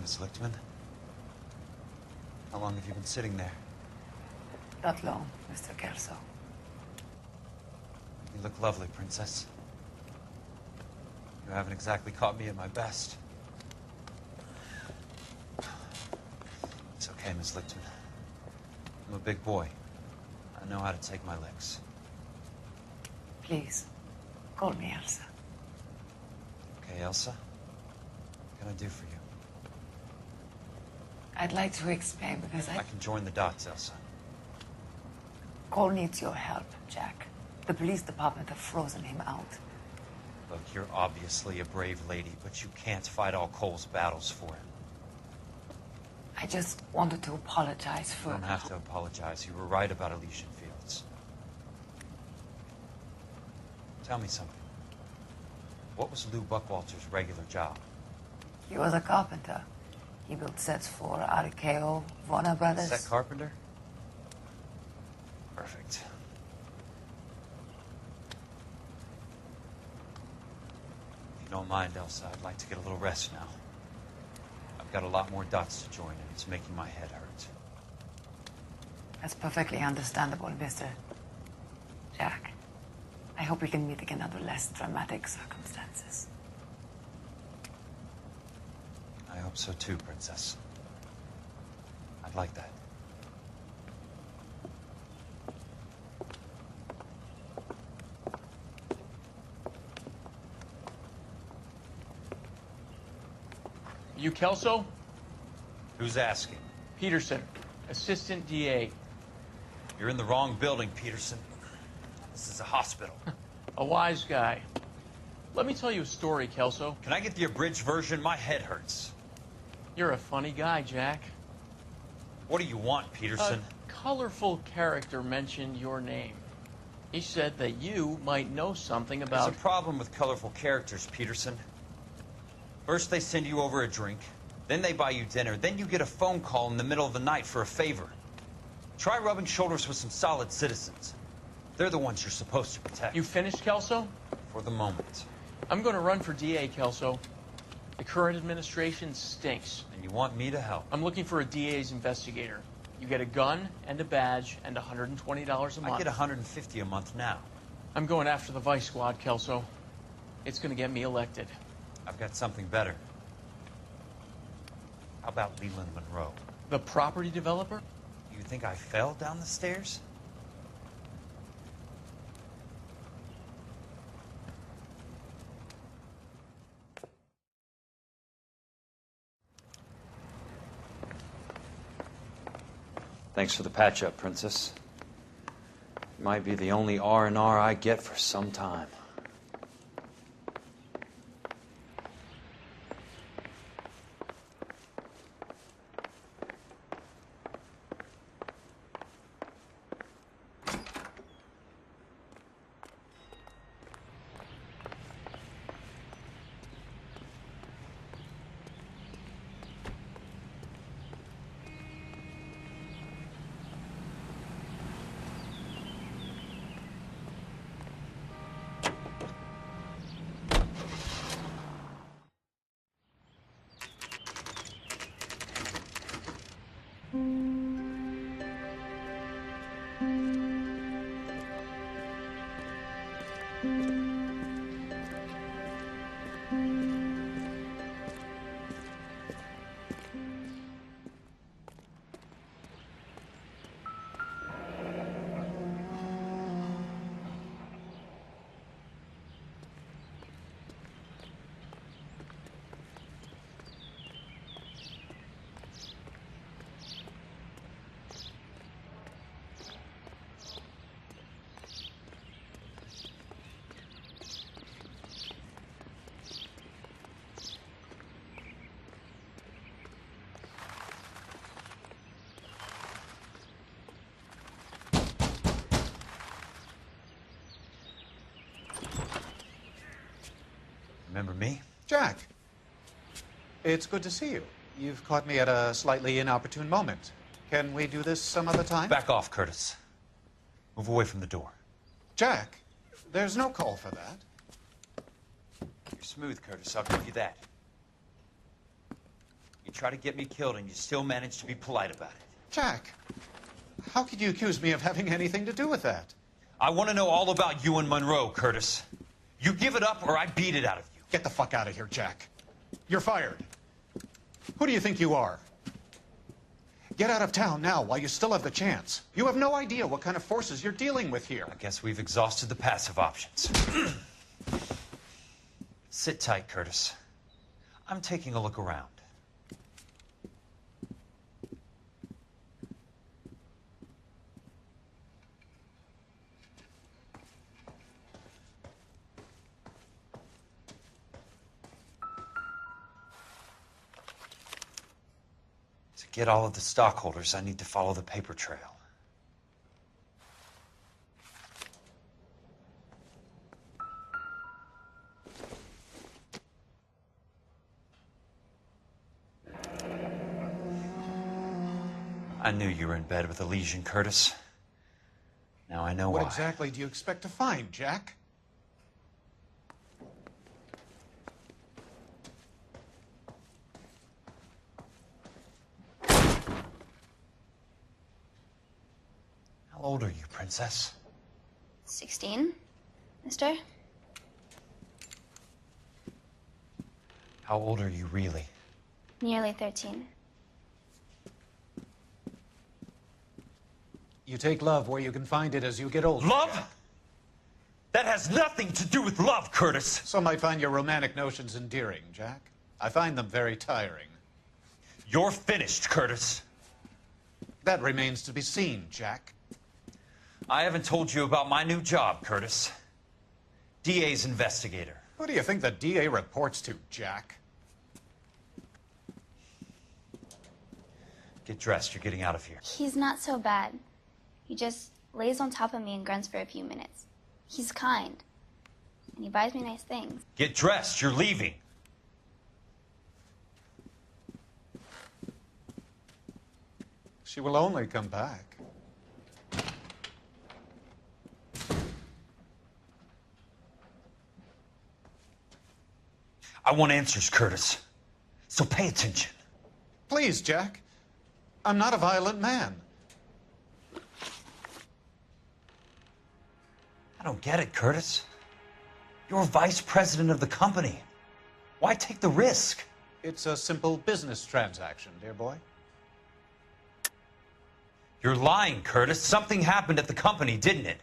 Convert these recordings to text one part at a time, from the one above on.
Miss Lichtman. How long have you been sitting there? Not long, Mr. Kelso. You look lovely, Princess. You haven't exactly caught me at my best. It's okay, Miss Lichtman. I'm a big boy. I know how to take my licks. Please, call me Elsa. Okay, Elsa? What can I do for you? I'd like to explain because I can join the dots, Elsa. Cole needs your help, Jack. The police department have frozen him out. Look, you're obviously a brave lady, but you can't fight all Cole's battles for him. I just wanted to apologize for... You don't have to apologize. You were right about Elysian Fields. Tell me something. What was Lou Buckwalter's regular job? He was a carpenter. He built sets for RKO, Warner Brothers. Set carpenter? Perfect. If you don't mind, Elsa, I'd like to get a little rest now. I've got a lot more dots to join, and it's making my head hurt. That's perfectly understandable, Mr. Jack. I hope we can meet again under less dramatic circumstances. I hope so too, Princess. I'd like that. You Kelso? Who's asking? Peterson, assistant DA. You're in the wrong building, Peterson. This is a hospital. A wise guy. Let me tell you a story, Kelso. Can I get the abridged version? My head hurts. You're a funny guy, Jack. What do you want, Peterson? A colorful character mentioned your name. He said that you might know something about... There's a problem with colorful characters, Peterson. First they send you over a drink, then they buy you dinner, then you get a phone call in the middle of the night for a favor. Try rubbing shoulders with some solid citizens. They're the ones you're supposed to protect. You finished, Kelso? For the moment. I'm going to run for DA, Kelso. The current administration stinks. And you want me to help? I'm looking for a DA's investigator. You get a gun and a badge and $120 a month. I get $150 a month now. I'm going after the Vice Squad, Kelso. It's going to get me elected. I've got something better. How about Leland Monroe? The property developer? You think I fell down the stairs? Thanks for the patch-up, Princess. It might be the only R&R I get for some time. Remember me? Jack, it's good to see you. You've caught me at a slightly inopportune moment. Can we do this some other time? Back off, Curtis. Move away from the door. Jack, there's no call for that. You're smooth, Curtis. I'll give you that. You try to get me killed, and you still manage to be polite about it. Jack, how could you accuse me of having anything to do with that? I want to know all about you and Monroe, Curtis. You give it up, or I beat it out of you. Get the fuck out of here, Jack. You're fired. Who do you think you are? Get out of town now while you still have the chance. You have no idea what kind of forces you're dealing with here. I guess we've exhausted the passive options. Sit tight, Curtis. I'm taking a look around. To get all of the stockholders, I need to follow the paper trail. I knew you were in bed with a lesion, Curtis. Now I know why. What exactly do you expect to find, Jack? How old are you, Princess? 16, mister? How old are you, really? Nearly 13. You take love where you can find it as you get older. Love? Jack. That has nothing to do with love, Curtis. Some might find your romantic notions endearing, Jack. I find them very tiring. You're finished, Curtis. That remains to be seen, Jack. I haven't told you about my new job, Curtis. DA's investigator. Who do you think the DA reports to, Jack? Get dressed, you're getting out of here. He's not so bad. He just lays on top of me and grunts for a few minutes. He's kind. And he buys me nice things. Get dressed, you're leaving. She will only come back. I want answers, Curtis. So pay attention. Please, Jack. I'm not a violent man. I don't get it, Curtis. You're vice president of the company. Why take the risk? It's a simple business transaction, dear boy. You're lying, Curtis. Something happened at the company, didn't it?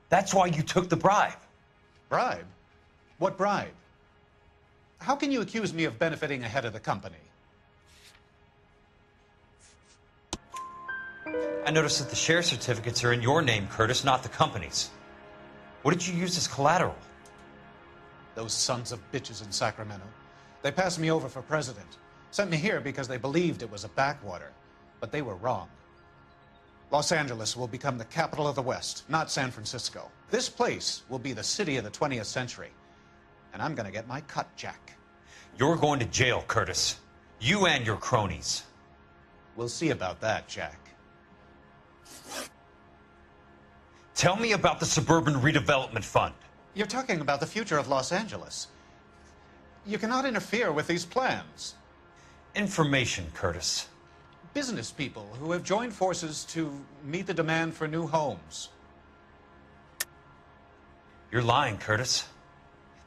That's why you took the bribe. Bribe? What bribe? How can you accuse me of benefiting ahead of the company? I noticed that the share certificates are in your name, Curtis, not the company's. What did you use as collateral? Those sons of bitches in Sacramento. They passed me over for president. Sent me here because they believed it was a backwater. But they were wrong. Los Angeles will become the capital of the West, not San Francisco. This place will be the city of the 20th century. And I'm gonna get my cut, Jack. You're going to jail, Curtis. You and your cronies. We'll see about that, Jack. Tell me about the Suburban Redevelopment Fund. You're talking about the future of Los Angeles. You cannot interfere with these plans. Information, Curtis. Business people who have joined forces to meet the demand for new homes. You're lying, Curtis.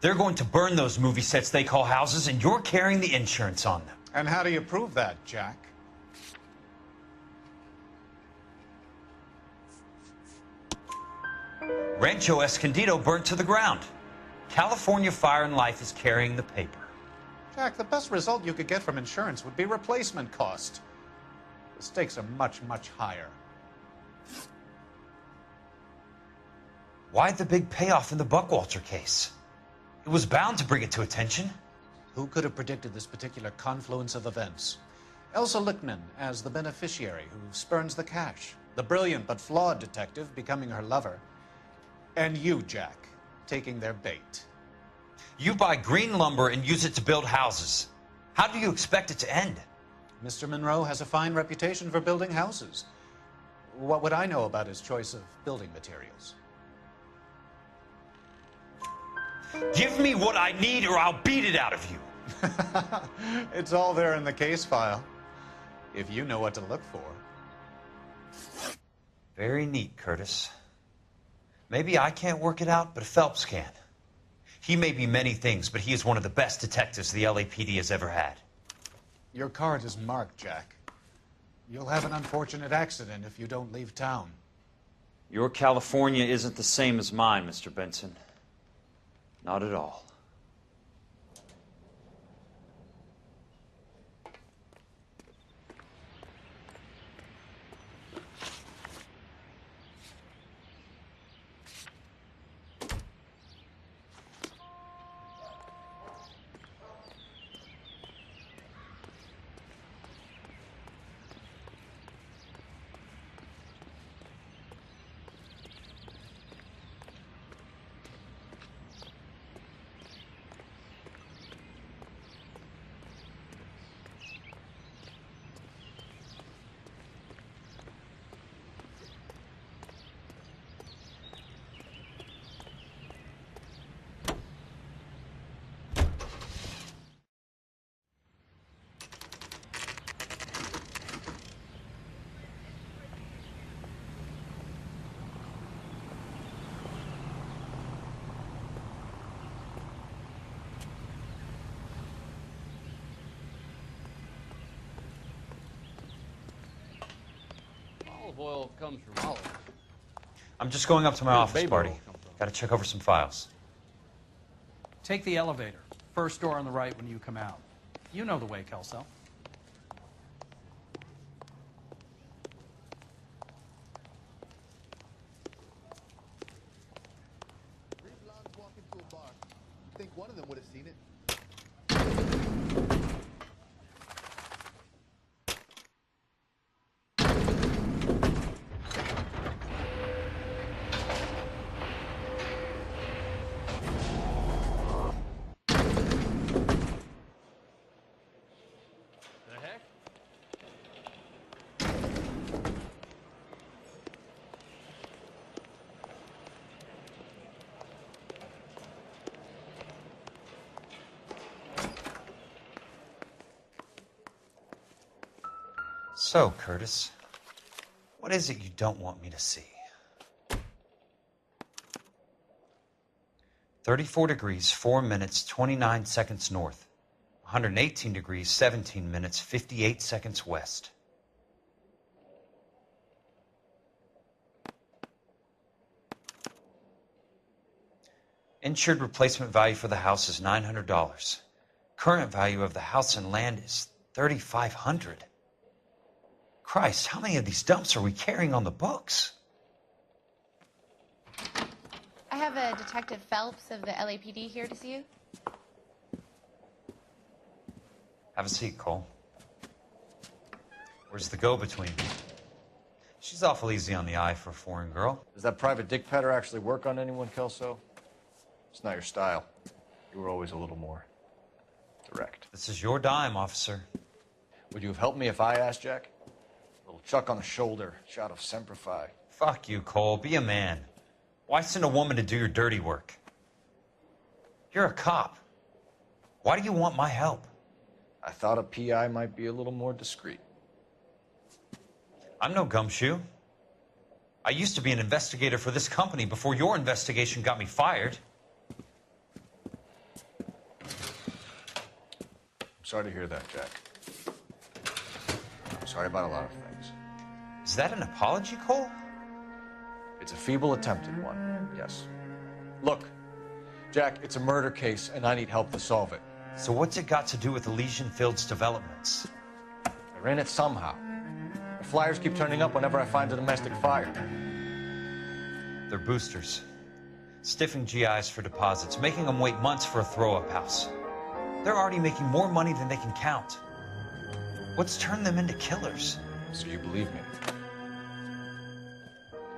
They're going to burn those movie sets they call houses, and you're carrying the insurance on them. And how do you prove that, Jack? Rancho Escondido burnt to the ground. California Fire and Life is carrying the paper. Jack, the best result you could get from insurance would be replacement cost. The stakes are much, much higher. Why the big payoff in the Buckwalter case? It was bound to bring it to attention. Who could have predicted this particular confluence of events? Elsa Lichtman as the beneficiary who spurns the cash. The brilliant but flawed detective becoming her lover. And you, Jack, taking their bait. You buy green lumber and use it to build houses. How do you expect it to end? Mr. Monroe has a fine reputation for building houses. What would I know about his choice of building materials? Give me what I need or I'll beat it out of you. It's all there in the case file, if you know what to look for. Very neat, Curtis. Maybe I can't work it out, but Phelps can. He may be many things, but he is one of the best detectives the LAPD has ever had. Your card is marked, Jack. You'll have an unfortunate accident if you don't leave town. Your California isn't the same as mine, Mr. Benson. Not at all. Olive oil comes from olives. I'm just going up to my Where does office baby party. oil come from? Gotta check over some files. Take the elevator. First door on the right when you come out. You know the way, Kelso. Three blondes walk into a bar. You think one of them would have seen it? The heck? So, Curtis, what is it you don't want me to see? 34 degrees, 4 minutes, 29 seconds north. 118 degrees, 17 minutes, 58 seconds west. Insured replacement value for the house is $900. Current value of the house and land is $3,500. Christ, how many of these dumps are we carrying on the books? I have a Detective Phelps of the LAPD here to see you. Have a seat, Cole. Where's the go-between? She's awful easy on the eye for a foreign girl. Does that private dick petter actually work on anyone, Kelso? It's not your style. You were always a little more direct. This is your dime, officer. Would you have helped me if I asked, Jack? A little chuck on the shoulder, shot of Semper Fi. Fuck you, Cole. Be a man. Why send a woman to do your dirty work? You're a cop. Why do you want my help? I thought a PI might be a little more discreet. I'm no gumshoe. I used to be an investigator for this company before your investigation got me fired. I'm sorry to hear that, Jack. I'm sorry about a lot of things. Is that an apology, Cole? It's a feeble attempted one, yes. Look, Jack, it's a murder case, and I need help to solve it. So what's it got to do with Elysian Fields developments? They're in it somehow. The flyers keep turning up whenever I find a domestic fire. They're boosters. Stiffing GIs for deposits, making them wait months for a throw-up house. They're already making more money than they can count. What's turned them into killers? So you believe me?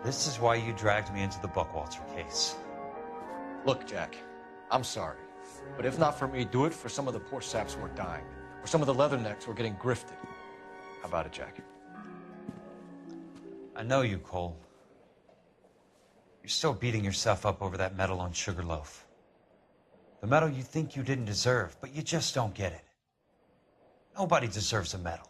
This is why you dragged me into the Buckwalter case. Look, Jack, I'm sorry. But if not for me, do it for some of the poor saps who are dying. Or some of the leathernecks who are getting grifted. How about it, Jack? I know you, Cole. You're still beating yourself up over that medal on Sugarloaf. The medal you think you didn't deserve, but you just don't get it. Nobody deserves a medal.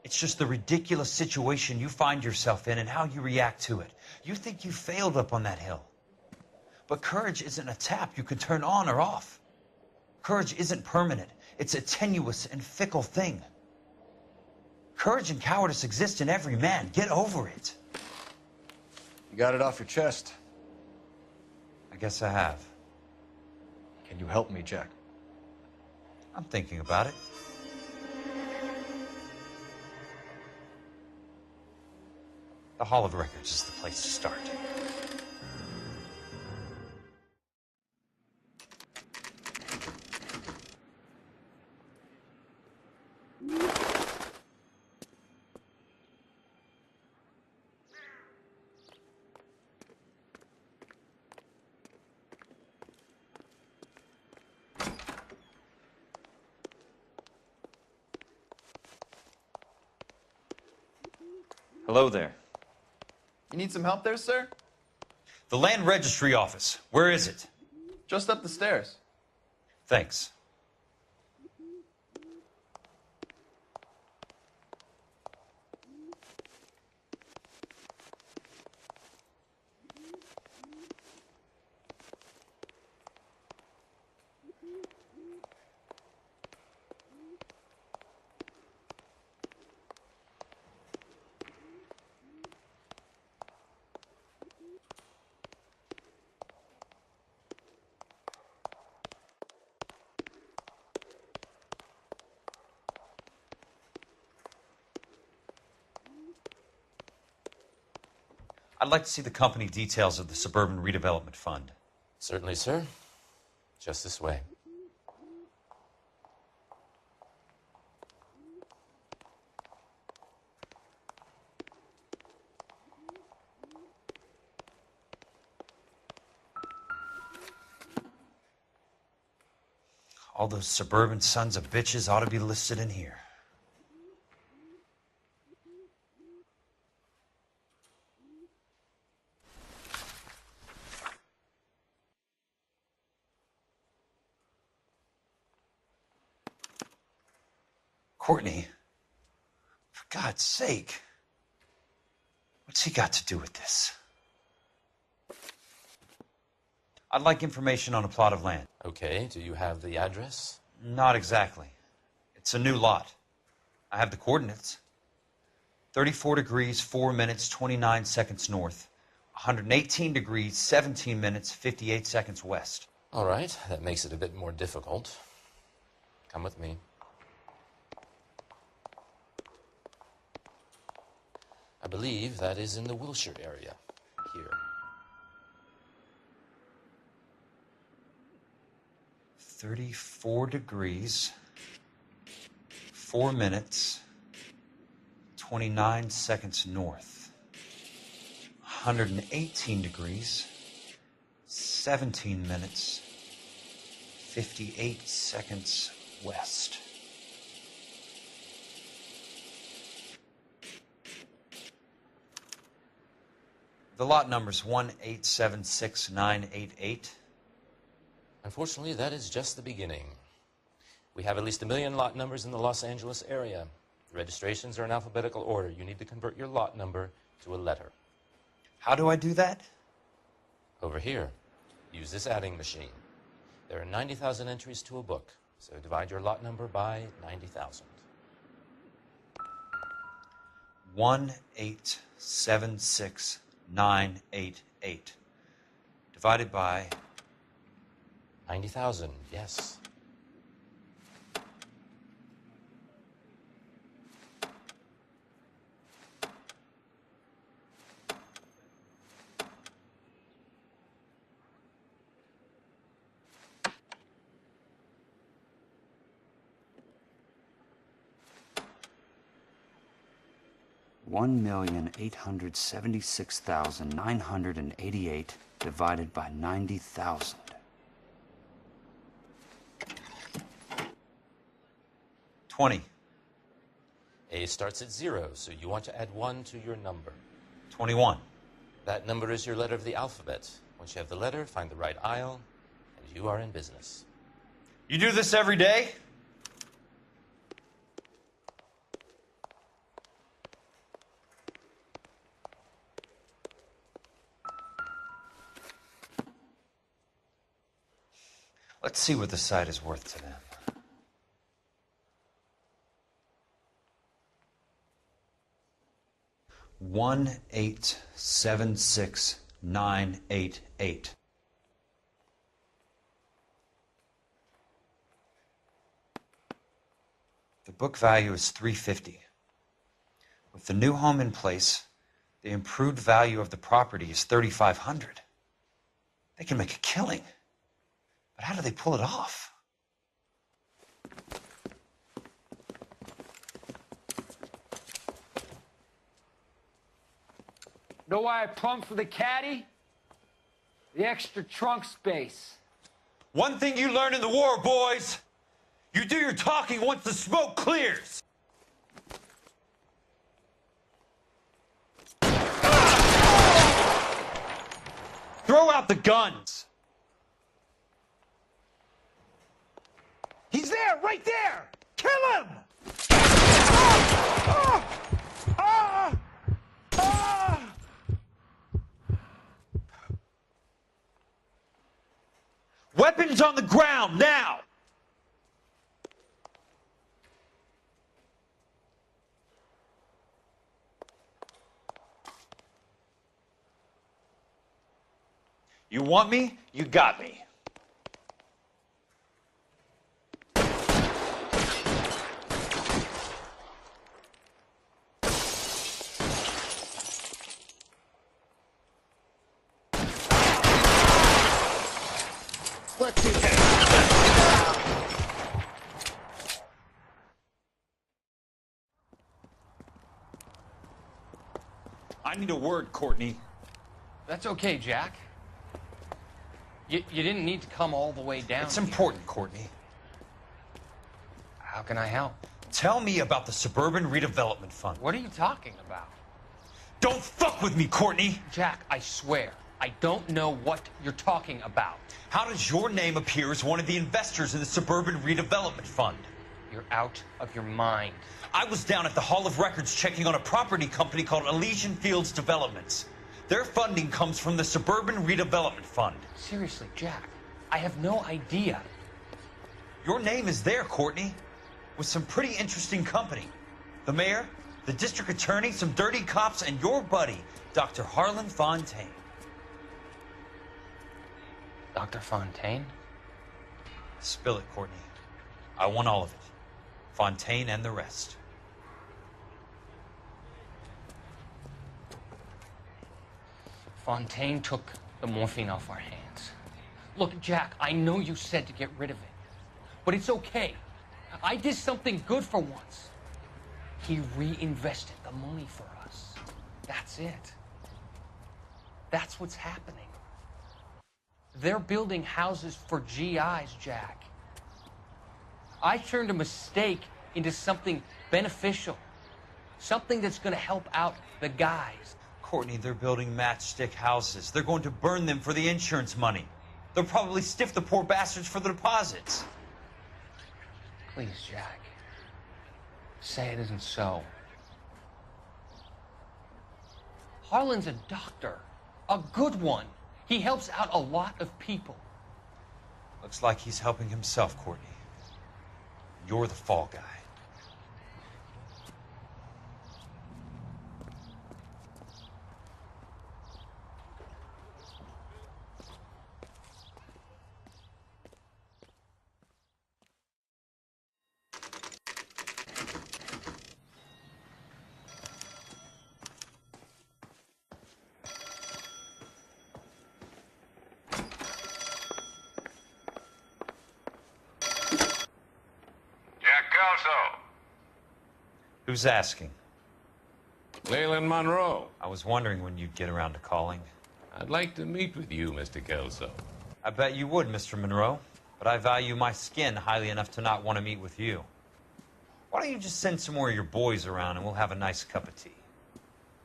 It's just the ridiculous situation you find yourself in and how you react to it. You think you failed up on that hill. But courage isn't a tap you can turn on or off. Courage isn't permanent. It's a tenuous and fickle thing. Courage and cowardice exist in every man. Get over it. You got it off your chest. I guess I have. Can you help me, Jack? I'm thinking about it. The Hall of Records is the place to start. Hello there. You need some help there, sir? The Land Registry Office. Where is it? Just up the stairs. Thanks. I'd like to see the company details of the Suburban Redevelopment Fund. Certainly, sir. Just this way. All those suburban sons of bitches ought to be listed in here. Courtney, for God's sake, what's he got to do with this? I'd like information on a plot of land. Okay, do you have the address? Not exactly. It's a new lot. I have the coordinates. 34 degrees, 4 minutes, 29 seconds north. 118 degrees, 17 minutes, 58 seconds west. All right, that makes it a bit more difficult. Come with me. I believe that is in the Wilshire area, here. 34 degrees, 4 minutes, 29 seconds north. 118 degrees, 17 minutes, 58 seconds west. The lot number's 1876988. Unfortunately, that is just the beginning. We have at least 1 million lot numbers in the Los Angeles area. The registrations are in alphabetical order. You need to convert your lot number to a letter. How do I do that? Over here, use this adding machine. There are 90,000 entries to a book, so divide your lot number by 90,000. 1876988 divided by 90,000, yes. $1,876,988 divided by 90,000. $20. A starts at 0, so you want to add 1 to your number. 21. That number is your letter of the alphabet. Once you have the letter, find the right aisle, and You are in business. You do this every day? Let's see what the site is worth to them. $1,876,988. The book value is $350. With the new home in place, the improved value of the property is $3,500. They can make a killing. But how do they pull it off? Know why I plumbed for the caddy? The extra trunk space. One thing you learn in the war, boys. You do your talking once the smoke clears. Throw out the guns. He's there, right there! Kill him! Weapons on the ground, now! You want me? You got me. Let's do that. I need a word, Courtney. That's okay, Jack. You didn't need to come all the way down. It's important, Courtney. How can I help? Tell me about the Suburban Redevelopment Fund. What are you talking about? Don't fuck with me, Courtney! Jack, I swear, I don't know what you're talking about. How does your name appear as one of the investors in the Suburban Redevelopment Fund? You're out of your mind. I was down at the Hall of Records checking on a property company called Elysian Fields Developments. Their funding comes from the Suburban Redevelopment Fund. Seriously, Jack, I have no idea. Your name is there, Courtney, with some pretty interesting company. The mayor, the district attorney, some dirty cops, and your buddy, Dr. Harlan Fontaine. Dr. Fontaine? Spill it, Courtney. I want all of it. Fontaine and the rest. Fontaine took the morphine off our hands. Look, Jack, I know you said to get rid of it, but it's okay. I did something good for once. He reinvested the money for us. That's it. That's what's happening. They're building houses for GIs, Jack. I turned a mistake into something beneficial. Something that's going to help out the guys. Courtney, they're building matchstick houses. They're going to burn them for the insurance money. They'll probably stiff the poor bastards for the deposits. Please, Jack. Say it isn't so. Harlan's a doctor. A good one. He helps out a lot of people. Looks like he's helping himself, Courtney. You're the fall guy. Jack Kelso. Who's asking? Leland Monroe. I was wondering when you'd get around to calling. I'd like to meet with you, Mr. Kelso. I bet you would, Mr. Monroe. But I value my skin highly enough to not want to meet with you. Why don't you just send some more of your boys around and we'll have a nice cup of tea?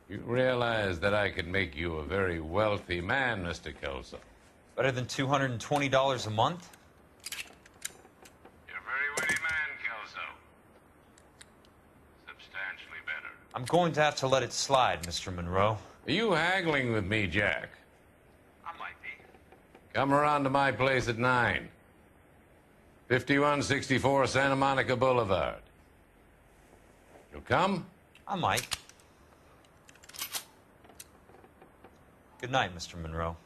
You realize that I could make you a very wealthy man, Mr. Kelso. Better than $220 a month? You're a very witty man, Kelso. Substantially better. I'm going to have to let it slide, Mr. Monroe. Are you haggling with me, Jack? I might be. Come around to my place at 9. 5164 Santa Monica Boulevard. You'll come? I might. Good night, Mr. Monroe.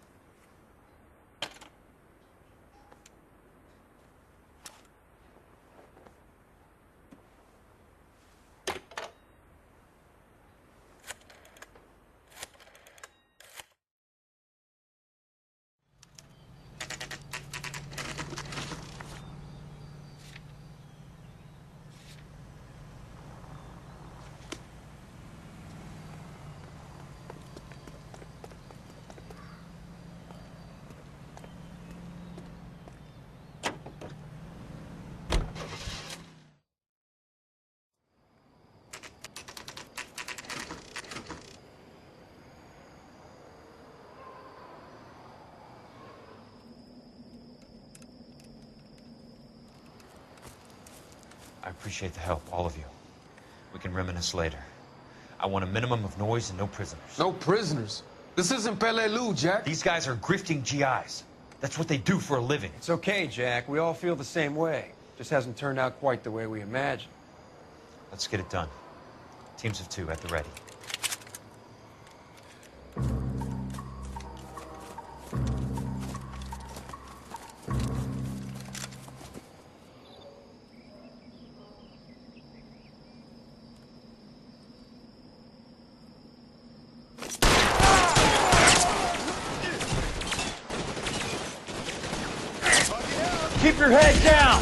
I appreciate the help, all of you. We can reminisce later. I want a minimum of noise and no prisoners. No prisoners? This isn't Peleliu, Jack. These guys are grifting GIs. That's what they do for a living. It's okay, Jack. We all feel the same way. Just hasn't turned out quite the way we imagined. Let's get it done. Teams of 2 at the ready. Keep your head down!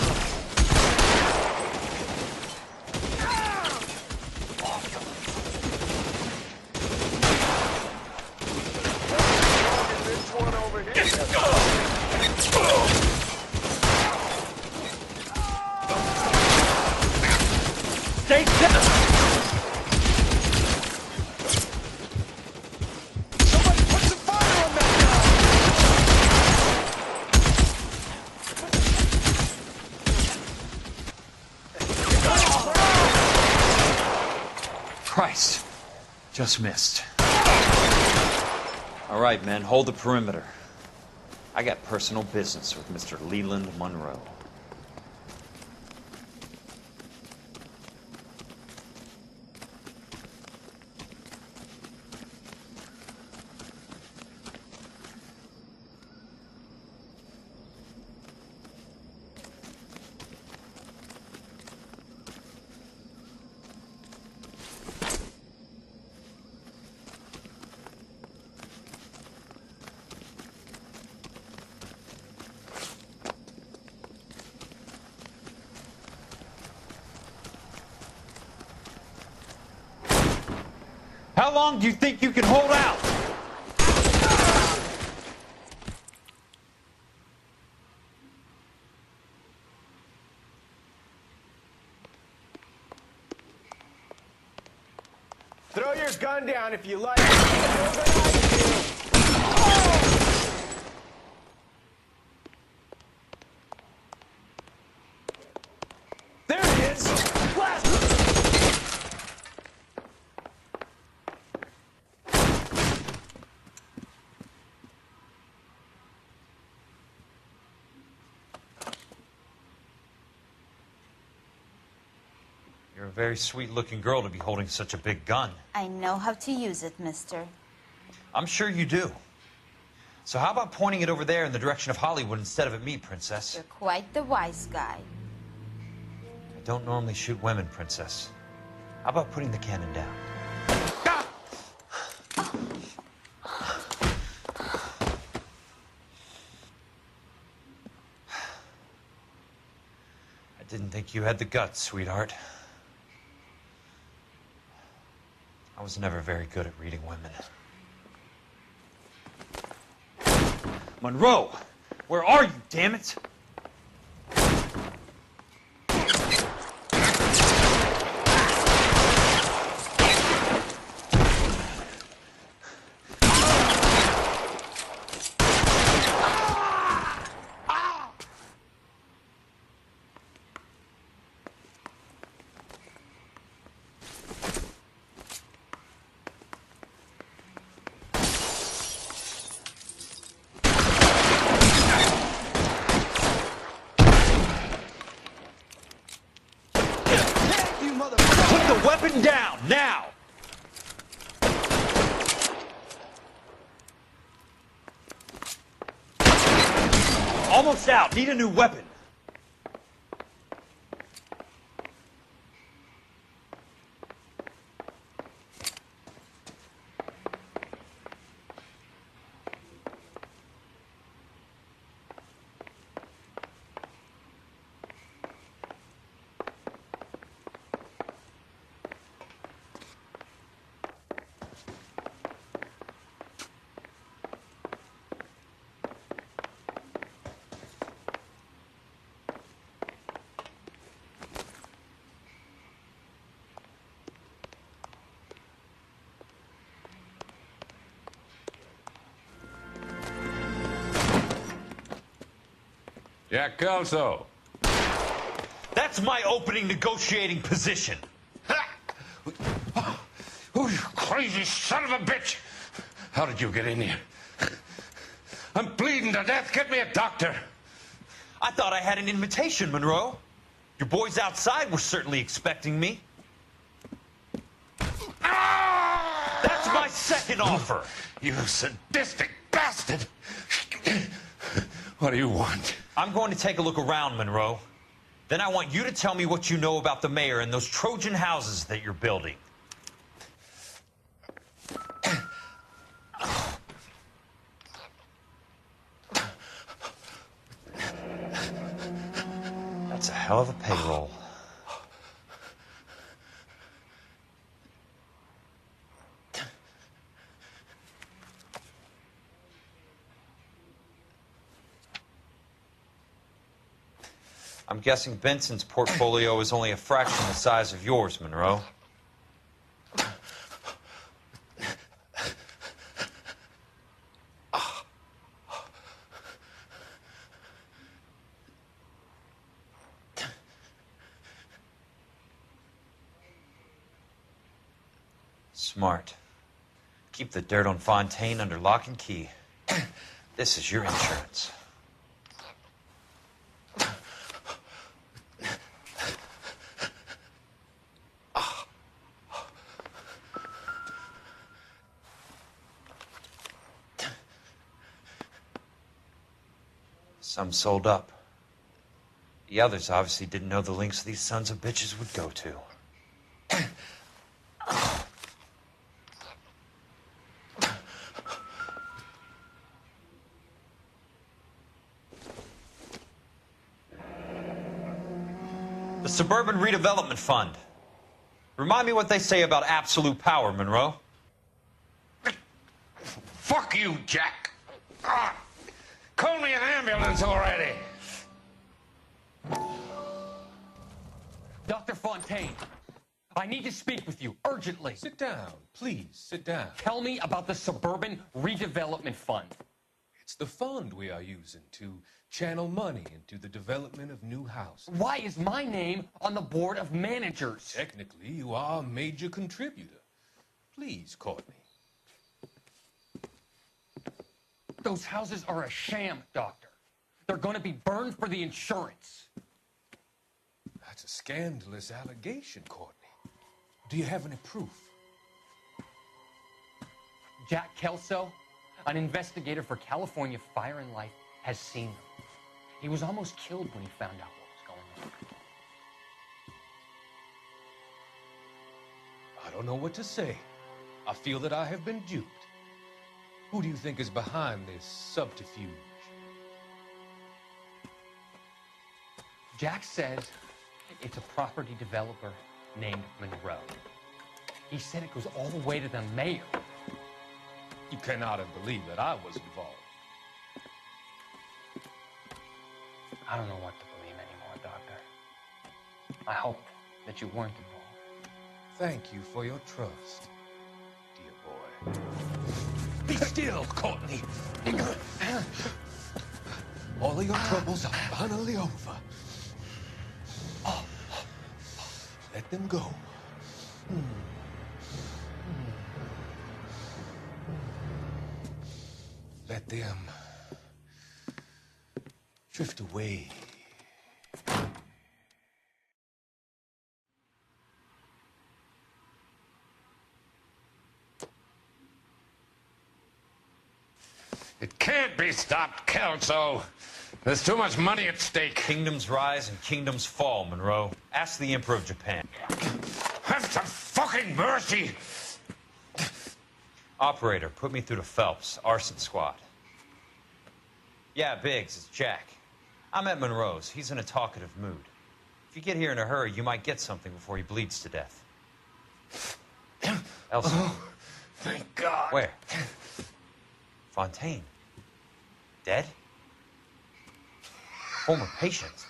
Stay down! Somebody put some fire on that Christ. Just missed. All right, men, hold the perimeter. I got personal business with Mr. Leland Monroe. How long do you think you can hold out? Throw your gun down if you like. There he is! Blast! You're a very sweet-looking girl to be holding such a big gun. I know how to use it, mister. I'm sure you do. So how about pointing it over there in the direction of Hollywood instead of at me, Princess? You're quite the wise guy. I don't normally shoot women, Princess. How about putting the cannon down? I didn't think you had the guts, sweetheart. I was never very good at reading women. Monroe! Where are you, damn it? Almost out. Need a new weapon. Jack Kelso. That's my opening negotiating position. Oh, you crazy son of a bitch! How did you get in here? I'm bleeding to death. Get me a doctor. I thought I had an invitation, Monroe. Your boys outside were certainly expecting me. That's my second offer. You sadistic bastard! What do you want? I'm going to take a look around, Monroe. Then I want you to tell me what you know about the mayor and those Trojan houses that you're building. That's a hell of a payroll. I'm guessing Benson's portfolio is only a fraction the size of yours, Monroe. Smart. Keep the dirt on Fontaine under lock and key. This is your insurance. Some sold up. The others obviously didn't know the lengths these sons of bitches would go to. The Suburban Redevelopment Fund. Remind me what they say about absolute power, Monroe. Fuck you, Jack. Call me an ambulance already. Dr. Fontaine, I need to speak with you urgently. Sit down, please, sit down. Tell me about the Suburban Redevelopment Fund. It's the fund we are using to channel money into the development of new houses. Why is my name on the board of managers? Technically, you are a major contributor. Please, Courtney. Those houses are a sham, Doctor. They're going to be burned for the insurance. That's a scandalous allegation, Courtney. Do you have any proof? Jack Kelso, an investigator for California Fire and Life, has seen them. He was almost killed when he found out what was going on. I don't know what to say. I feel that I have been duped. Who do you think is behind this subterfuge? Jack says it's a property developer named Monroe. He said it goes all the way to the mayor. You cannot have believed that I was involved. I don't know what to believe anymore, Doctor. I hoped that you weren't involved. Thank you for your trust, dear boy. Be still, Courtney. All of your troubles are finally over. Let them go. Let them drift away. It can't be stopped, Kelso. There's too much money at stake. Kingdoms rise and kingdoms fall, Monroe. Ask the Emperor of Japan. Have some fucking mercy! Operator, put me through to Phelps, arson squad. Yeah, Biggs, it's Jack. I'm at Monroe's. He's in a talkative mood. If you get here in a hurry, you might get something before he bleeds to death. Elsa. Oh, thank God. Where? Fontaine. Dead? Former patient.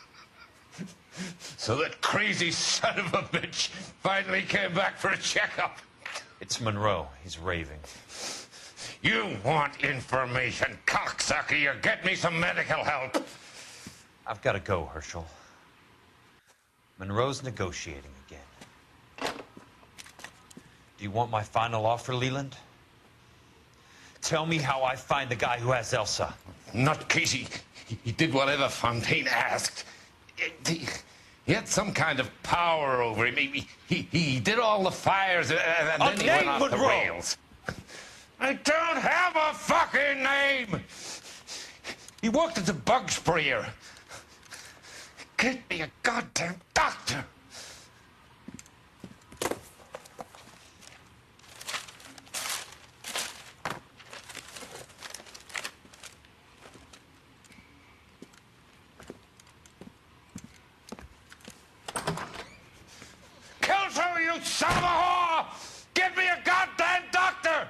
So that crazy son of a bitch finally came back for a checkup. It's Monroe. He's raving. You want information, cocksucker. You get me some medical help. I've got to go, Herschel. Monroe's negotiating again. Do you want my final offer, Leland? Tell me how I find the guy who has Elsa. Not Casey. He did whatever Fontaine asked. He had some kind of power over him. He did all the fires, and then he went off the rails. I don't have a fucking name! He worked as a bug sprayer. Get me a goddamn doctor! Kelso, you son of a whore! Get me a goddamn doctor!